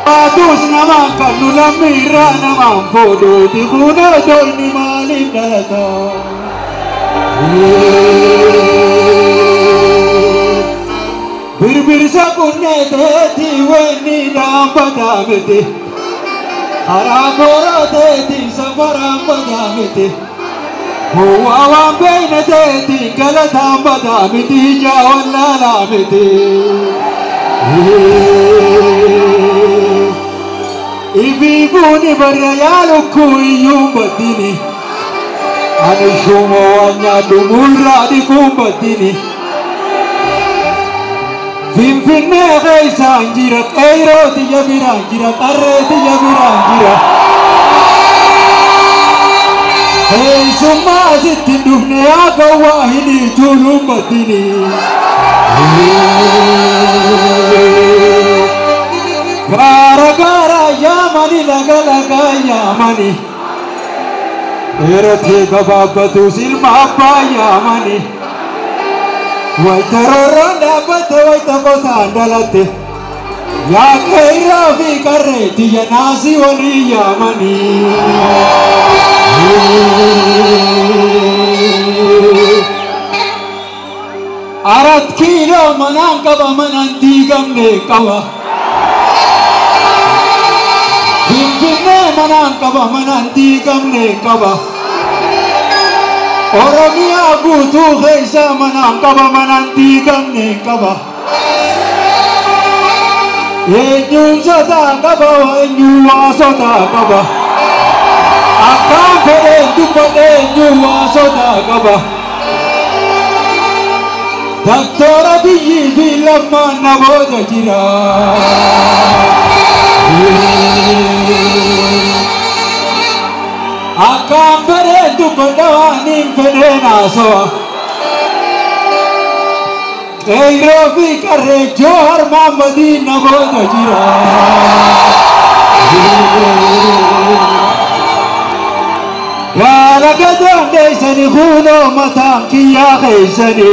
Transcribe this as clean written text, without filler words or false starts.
Adus nama kanula mira nama bodoh di guna doi ni malin data. Bir sakunne teti weni dam badamete. Harabora teti safaram badamete. Huwa wambene teti galatam badamete jawalla lamete. Ibibuni barayalu kuyum badini Ani shumo anya dumura di kumbadini Finfinne gaisa anjira kairo tiya biranjira tarre tiya biranjira Hey summa zittindufne aga wahini tulum badini Gara-gara Yamani laga-laga Yamani Erati kababatu silma apa Yamani Waita roron dapat waita kota andalate Ya kaira fi kareti ya nasi wali Yamani Arat kilo manang kaba manantigam ne kawa Finfinne manang kaba manantigam ne kaba Oromia butu gaisa manang kaba manantigam ne kaba Enyu sota kaba enyu wasota kaba Akam fere dupade enyu wasota kaba Doctora biyi bilama naboda jira Akam fere dupadawanin fere nasoa Eiro fi karre johar mamadi naboda jira Gara gadon deisani khuno matan kiya khaisani